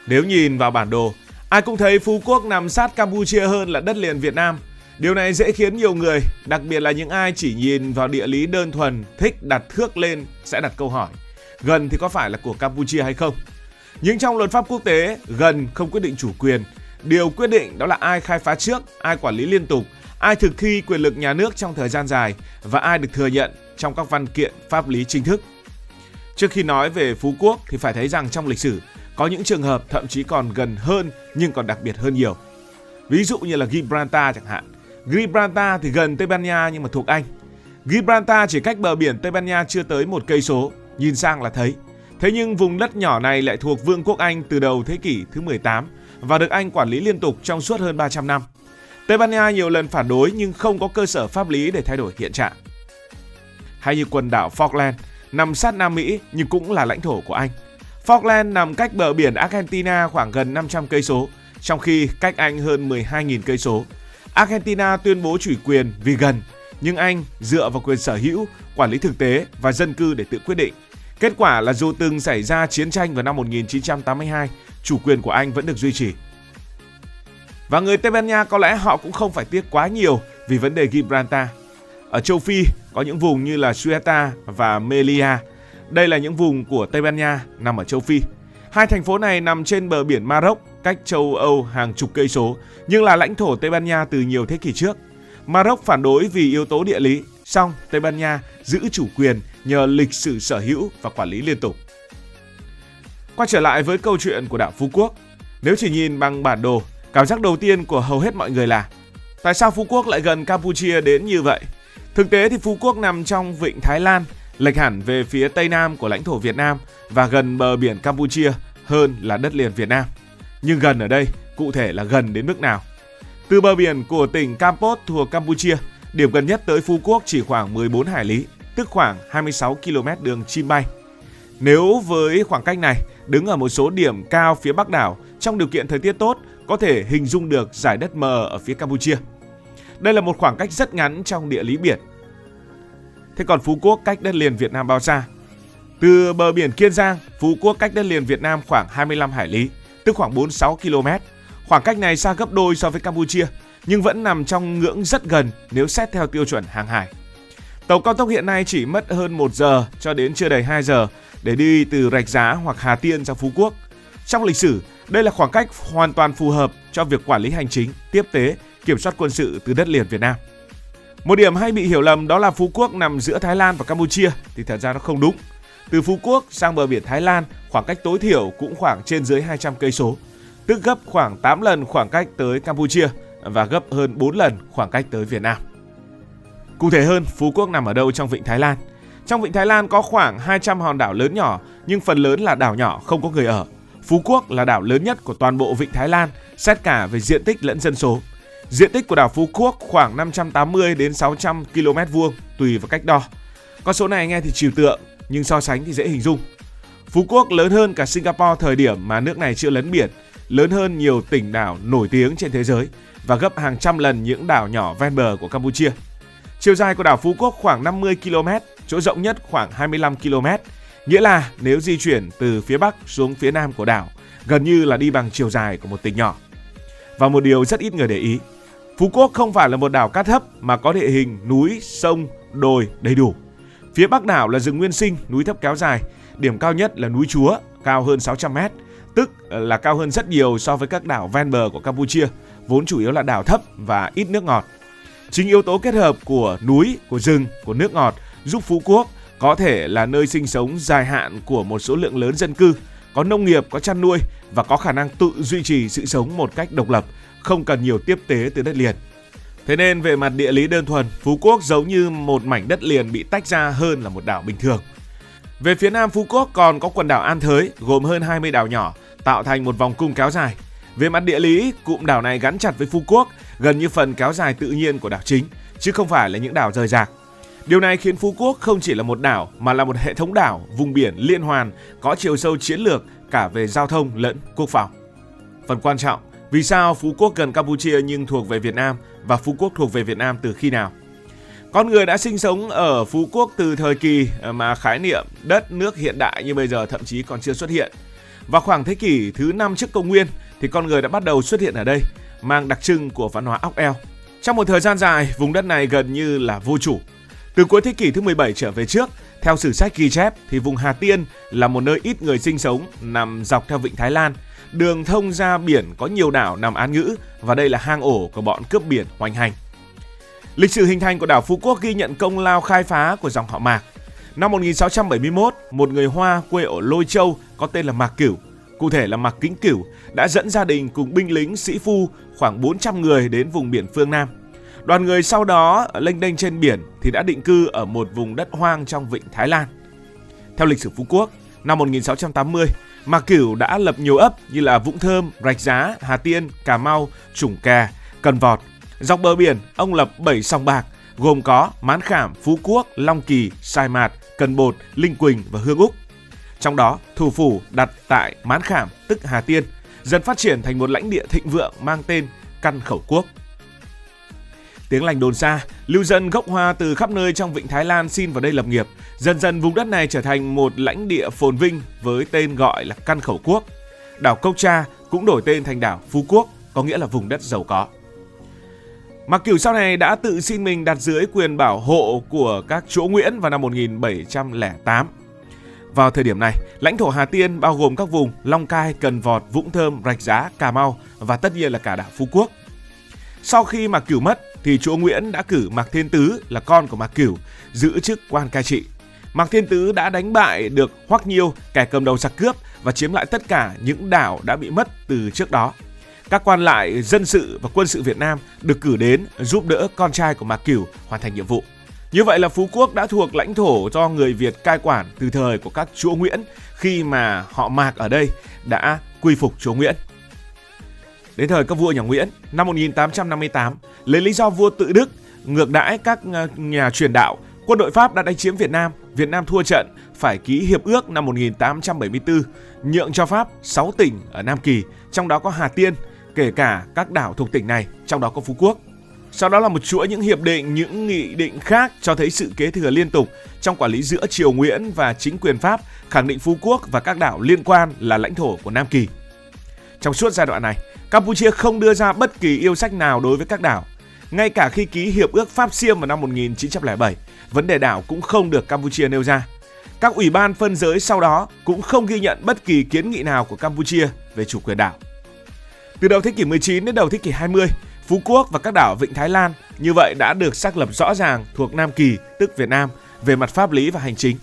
Nếu nhìn vào bản đồ, ai cũng thấy Phú Quốc nằm sát Campuchia hơn là đất liền Việt Nam. Điều này dễ khiến nhiều người, đặc biệt là những ai chỉ nhìn vào địa lý đơn thuần, thích đặt thước lên sẽ đặt câu hỏi: gần thì có phải là của Campuchia hay không? Nhưng trong luật pháp quốc tế, gần không quyết định chủ quyền. Điều quyết định đó là ai khai phá trước, ai quản lý liên tục, ai thực thi quyền lực nhà nước trong thời gian dài và ai được thừa nhận trong các văn kiện pháp lý chính thức. Trước khi nói về Phú Quốc thì phải thấy rằng trong lịch sử có những trường hợp thậm chí còn gần hơn nhưng còn đặc biệt hơn nhiều. Ví dụ như là Gibraltar chẳng hạn. Gibraltar thì gần Tây Ban Nha nhưng mà thuộc Anh. Gibraltar chỉ cách bờ biển Tây Ban Nha chưa tới 1 cây số, nhìn sang là thấy. Thế nhưng vùng đất nhỏ này lại thuộc Vương quốc Anh từ đầu thế kỷ thứ 18 và được Anh quản lý liên tục trong suốt hơn 300 năm. Tây Ban Nha nhiều lần phản đối nhưng không có cơ sở pháp lý để thay đổi hiện trạng. Hay như quần đảo Falkland, nằm sát Nam Mỹ nhưng cũng là lãnh thổ của Anh. Falkland nằm cách bờ biển Argentina khoảng gần 500 cây số, trong khi cách Anh hơn 12.000 cây số. Argentina tuyên bố chủ quyền vì gần, nhưng Anh dựa vào quyền sở hữu, quản lý thực tế và dân cư để tự quyết định. Kết quả là dù từng xảy ra chiến tranh vào năm 1982, chủ quyền của Anh vẫn được duy trì. Và người Tây Ban Nha có lẽ họ cũng không phải tiếc quá nhiều vì vấn đề Gibraltar. Ở châu Phi có những vùng như là Ceuta và Melilla. Đây là những vùng của Tây Ban Nha nằm ở châu Phi. Hai thành phố này nằm trên bờ biển Maroc, cách châu Âu hàng chục cây số, nhưng là lãnh thổ Tây Ban Nha từ nhiều thế kỷ trước. Maroc phản đối vì yếu tố địa lý, song Tây Ban Nha giữ chủ quyền nhờ lịch sử sở hữu và quản lý liên tục. Quay trở lại với câu chuyện của đảo Phú Quốc. Nếu chỉ nhìn bằng bản đồ, cảm giác đầu tiên của hầu hết mọi người là tại sao Phú Quốc lại gần Campuchia đến như vậy? Thực tế thì Phú Quốc nằm trong vịnh Thái Lan, lệch hẳn về phía tây nam của lãnh thổ Việt Nam và gần bờ biển Campuchia hơn là đất liền Việt Nam. Nhưng gần ở đây, cụ thể là gần đến mức nào? Từ bờ biển của tỉnh Kampot thuộc Campuchia, điểm gần nhất tới Phú Quốc chỉ khoảng 14 hải lý, tức khoảng 26 km đường chim bay. Nếu với khoảng cách này, đứng ở một số điểm cao phía bắc đảo, trong điều kiện thời tiết tốt, có thể hình dung được dải đất mờ ở phía Campuchia. Đây là một khoảng cách rất ngắn trong địa lý biển. Thế còn Phú Quốc cách đất liền Việt Nam bao xa? Từ bờ biển Kiên Giang, Phú Quốc cách đất liền Việt Nam khoảng 25 hải lý, tức khoảng 46 km. Khoảng cách này xa gấp đôi so với Campuchia, nhưng vẫn nằm trong ngưỡng rất gần nếu xét theo tiêu chuẩn hàng hải. Tàu cao tốc hiện nay chỉ mất hơn 1 giờ cho đến chưa đầy 2 giờ để đi từ Rạch Giá hoặc Hà Tiên ra Phú Quốc. Trong lịch sử, đây là khoảng cách hoàn toàn phù hợp cho việc quản lý hành chính, tiếp tế, kiểm soát quân sự từ đất liền Việt Nam. Một điểm hay bị hiểu lầm đó là Phú Quốc nằm giữa Thái Lan và Campuchia thì thật ra nó không đúng. Từ Phú Quốc sang bờ biển Thái Lan, khoảng cách tối thiểu cũng khoảng trên dưới 200 cây số, tức gấp khoảng 8 lần khoảng cách tới Campuchia và gấp hơn 4 lần khoảng cách tới Việt Nam. Cụ thể hơn, Phú Quốc nằm ở đâu trong vịnh Thái Lan? Trong vịnh Thái Lan có khoảng 200 hòn đảo lớn nhỏ, nhưng phần lớn là đảo nhỏ không có người ở. Phú Quốc là đảo lớn nhất của toàn bộ vịnh Thái Lan, xét cả về diện tích lẫn dân số. Diện tích của đảo Phú Quốc khoảng 580 đến 600 km vuông tùy vào cách đo. Con số này nghe thì trừu tượng, nhưng so sánh thì dễ hình dung. Phú Quốc lớn hơn cả Singapore thời điểm mà nước này chưa lấn biển, lớn hơn nhiều tỉnh đảo nổi tiếng trên thế giới và gấp hàng trăm lần những đảo nhỏ ven bờ của Campuchia. Chiều dài của đảo Phú Quốc khoảng 50 km, chỗ rộng nhất khoảng 25 km. Nghĩa là nếu di chuyển từ phía bắc xuống phía nam của đảo, gần như là đi bằng chiều dài của một tỉnh nhỏ. Và một điều rất ít người để ý, Phú Quốc không phải là một đảo cát thấp mà có địa hình núi, sông, đồi đầy đủ. Phía bắc đảo là rừng nguyên sinh, núi thấp kéo dài. Điểm cao nhất là núi Chúa, cao hơn 600 m, tức là cao hơn rất nhiều so với các đảo ven bờ của Campuchia, vốn chủ yếu là đảo thấp và ít nước ngọt. Chính yếu tố kết hợp của núi, của rừng, của nước ngọt giúp Phú Quốc có thể là nơi sinh sống dài hạn của một số lượng lớn dân cư, có nông nghiệp, có chăn nuôi và có khả năng tự duy trì sự sống một cách độc lập, không cần nhiều tiếp tế từ đất liền. Thế nên về mặt địa lý đơn thuần, Phú Quốc giống như một mảnh đất liền bị tách ra hơn là một đảo bình thường. Về phía nam Phú Quốc còn có quần đảo An Thới gồm hơn 20 đảo nhỏ tạo thành một vòng cung kéo dài. Về mặt địa lý, cụm đảo này gắn chặt với Phú Quốc gần như phần kéo dài tự nhiên của đảo chính, chứ không phải là những đảo rời rạc. Điều này khiến Phú Quốc không chỉ là một đảo mà là một hệ thống đảo, vùng biển liên hoàn có chiều sâu chiến lược cả về giao thông lẫn quốc phòng. Phần quan trọng, vì sao Phú Quốc gần Campuchia nhưng thuộc về Việt Nam và Phú Quốc thuộc về Việt Nam từ khi nào? Con người đã sinh sống ở Phú Quốc từ thời kỳ mà khái niệm đất nước hiện đại như bây giờ thậm chí còn chưa xuất hiện. Vào khoảng thế kỷ thứ 5 trước công nguyên thì con người đã bắt đầu xuất hiện ở đây, mang đặc trưng của văn hóa óc eo. Trong một thời gian dài, vùng đất này gần như là vô chủ. Từ cuối thế kỷ thứ 17 trở về trước, theo sử sách ghi chép thì vùng Hà Tiên là một nơi ít người sinh sống, nằm dọc theo vịnh Thái Lan. Đường thông ra biển có nhiều đảo nằm án ngữ và đây là hang ổ của bọn cướp biển hoành hành. Lịch sử hình thành của đảo Phú Quốc ghi nhận công lao khai phá của dòng họ Mạc. Năm 1671, một người Hoa quê ở Lôi Châu có tên là Mạc Cửu, cụ thể là Mạc Kính Cửu, đã dẫn gia đình cùng binh lính sĩ phu khoảng 400 người đến vùng biển phương Nam. Đoàn người sau đó lênh đênh trên biển thì đã định cư ở một vùng đất hoang trong vịnh Thái Lan. Theo lịch sử Phú Quốc, năm 1680, Mạc Cửu đã lập nhiều ấp như là Vũng Thơm, Rạch Giá, Hà Tiên, Cà Mau, Trủng Kè, Cần Vọt. Dọc bờ biển, ông lập 7 sòng bạc gồm có Mán Khảm, Phú Quốc, Long Kỳ, Sai Mạt, Cần Bột, Linh Quỳnh và Hương Úc. Trong đó, thủ phủ đặt tại Mán Khảm tức Hà Tiên, dần phát triển thành một lãnh địa thịnh vượng mang tên Căn Khẩu Quốc. Tiếng lành đồn xa, lưu dân gốc Hoa từ khắp nơi trong vịnh Thái Lan xin vào đây lập nghiệp. Dần dần vùng đất này trở thành một lãnh địa phồn vinh với tên gọi là Căn Khẩu Quốc. Đảo Cốc Cha cũng đổi tên thành đảo Phú Quốc, có nghĩa là vùng đất giàu có. Mạc Cửu sau này đã tự xin mình đặt dưới quyền bảo hộ của các chúa Nguyễn vào năm 1708. Vào thời điểm này, lãnh thổ Hà Tiên bao gồm các vùng Long Cai, Cần Vọt, Vũng Thơm, Rạch Giá, Cà Mau và tất nhiên là cả đảo Phú Quốc. Sau khi Mạc Cửu mất thì chúa Nguyễn đã cử Mạc Thiên Tứ là con của Mạc Cửu giữ chức quan cai trị. Mạc Thiên Tứ đã đánh bại được Hoắc Nhiêu, kẻ cầm đầu giặc cướp, và chiếm lại tất cả những đảo đã bị mất từ trước đó. Các quan lại dân sự và quân sự Việt Nam được cử đến giúp đỡ con trai của Mạc Cửu hoàn thành nhiệm vụ. Như vậy là Phú Quốc đã thuộc lãnh thổ do người Việt cai quản từ thời của các chúa Nguyễn, khi mà họ Mạc ở đây đã quy phục chúa Nguyễn. Đến thời các vua nhà Nguyễn, năm 1858, lấy lý do vua tự Đức ngược đãi các nhà truyền đạo, quân đội Pháp đã đánh chiếm Việt Nam. Việt Nam thua trận, phải ký hiệp ước năm 1874, nhượng cho Pháp 6 tỉnh ở Nam Kỳ, trong đó có Hà Tiên, kể cả các đảo thuộc tỉnh này, trong đó có Phú Quốc. Sau đó là một chuỗi những hiệp định, những nghị định khác cho thấy sự kế thừa liên tục trong quản lý giữa triều Nguyễn và chính quyền Pháp, khẳng định Phú Quốc và các đảo liên quan là lãnh thổ của Nam Kỳ. Trong suốt giai đoạn này, Campuchia không đưa ra bất kỳ yêu sách nào đối với các đảo. Ngay cả khi ký hiệp ước Pháp Xiêm vào năm 1907, vấn đề đảo cũng không được Campuchia nêu ra. Các ủy ban phân giới sau đó cũng không ghi nhận bất kỳ kiến nghị nào của Campuchia về chủ quyền đảo. Từ đầu thế kỷ 19 đến đầu thế kỷ 20, Phú Quốc và các đảo vịnh Thái Lan như vậy đã được xác lập rõ ràng thuộc Nam Kỳ, tức Việt Nam, về mặt pháp lý và hành chính.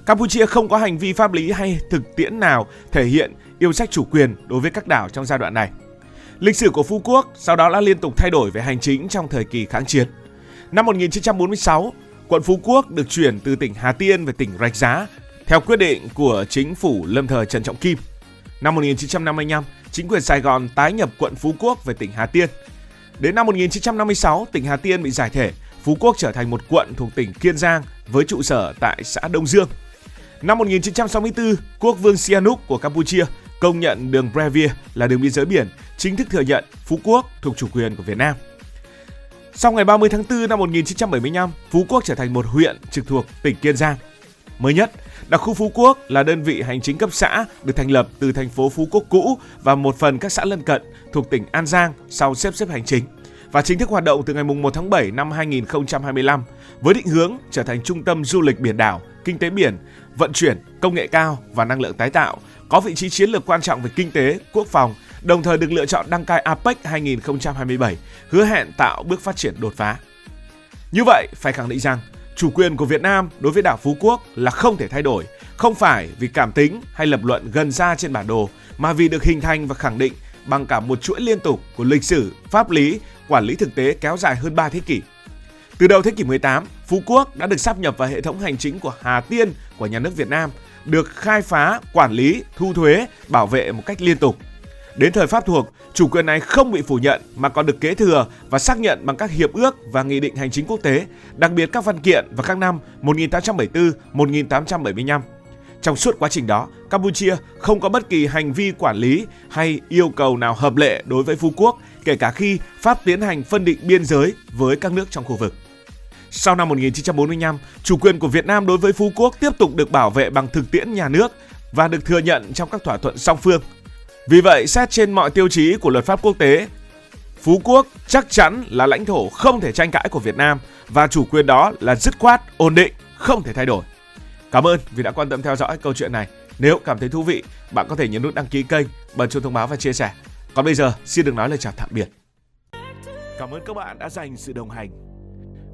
Campuchia không có hành vi pháp lý hay thực tiễn nào thể hiện yêu sách chủ quyền đối với các đảo trong giai đoạn này. Lịch sử của Phú Quốc sau đó đã liên tục thay đổi về hành chính trong thời kỳ kháng chiến. Năm 1946, quận Phú Quốc được chuyển từ tỉnh Hà Tiên về tỉnh Rạch Giá theo quyết định của chính phủ lâm thời Trần Trọng Kim. Năm 1955, chính quyền Sài Gòn tái nhập quận Phú Quốc về tỉnh Hà Tiên. Đến năm 1956, tỉnh Hà Tiên bị giải thể, Phú Quốc trở thành một quận thuộc tỉnh Kiên Giang với trụ sở tại xã Đông Dương. Năm 1964, quốc vương Sihanouk của Campuchia công nhận đường Brevia là đường biên giới biển, chính thức thừa nhận Phú Quốc thuộc chủ quyền của Việt Nam. Sau ngày 30 tháng 4 năm 1975, Phú Quốc trở thành một huyện trực thuộc tỉnh Kiên Giang. Mới nhất, đặc khu Phú Quốc là đơn vị hành chính cấp xã được thành lập từ thành phố Phú Quốc cũ và một phần các xã lân cận thuộc tỉnh An Giang sau xếp hành chính và chính thức hoạt động từ ngày 1 tháng 7 năm 2025 với định hướng trở thành trung tâm du lịch biển đảo, kinh tế biển, vận chuyển, công nghệ cao và năng lượng tái tạo, có vị trí chiến lược quan trọng về kinh tế, quốc phòng, đồng thời được lựa chọn đăng cai APEC 2027, hứa hẹn tạo bước phát triển đột phá. Như vậy, phải khẳng định rằng chủ quyền của Việt Nam đối với đảo Phú Quốc là không thể thay đổi, không phải vì cảm tính hay lập luận gần ra trên bản đồ, mà vì được hình thành và khẳng định bằng cả một chuỗi liên tục của lịch sử, pháp lý, quản lý thực tế kéo dài hơn 3 thế kỷ. Từ đầu thế kỷ 18, Phú Quốc đã được sáp nhập vào hệ thống hành chính của Hà Tiên của nhà nước Việt Nam, được khai phá, quản lý, thu thuế, bảo vệ một cách liên tục. Đến thời Pháp thuộc, chủ quyền này không bị phủ nhận mà còn được kế thừa và xác nhận bằng các hiệp ước và nghị định hành chính quốc tế, đặc biệt các văn kiện vào các năm 1874, 1875. Trong suốt quá trình đó, Campuchia không có bất kỳ hành vi quản lý hay yêu cầu nào hợp lệ đối với Phú Quốc, kể cả khi Pháp tiến hành phân định biên giới với các nước trong khu vực. Sau năm 1945, chủ quyền của Việt Nam đối với Phú Quốc tiếp tục được bảo vệ bằng thực tiễn nhà nước và được thừa nhận trong các thỏa thuận song phương. Vì vậy, xét trên mọi tiêu chí của luật pháp quốc tế, Phú Quốc chắc chắn là lãnh thổ không thể tranh cãi của Việt Nam và chủ quyền đó là dứt khoát, ổn định, không thể thay đổi. Cảm ơn vì đã quan tâm theo dõi câu chuyện này. Nếu cảm thấy thú vị, bạn có thể nhấn nút đăng ký kênh, bật chuông thông báo và chia sẻ. Còn bây giờ, xin được nói lời chào tạm biệt. Cảm ơn các bạn đã dành sự đồng hành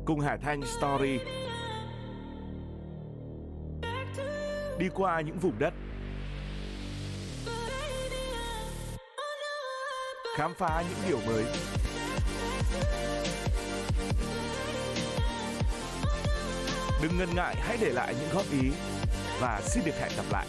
cùng Hải Thanh Story. Đi qua những vùng đất, khám phá những điều mới. Đừng ngần ngại, hãy để lại những góp ý và xin được hẹn gặp lại.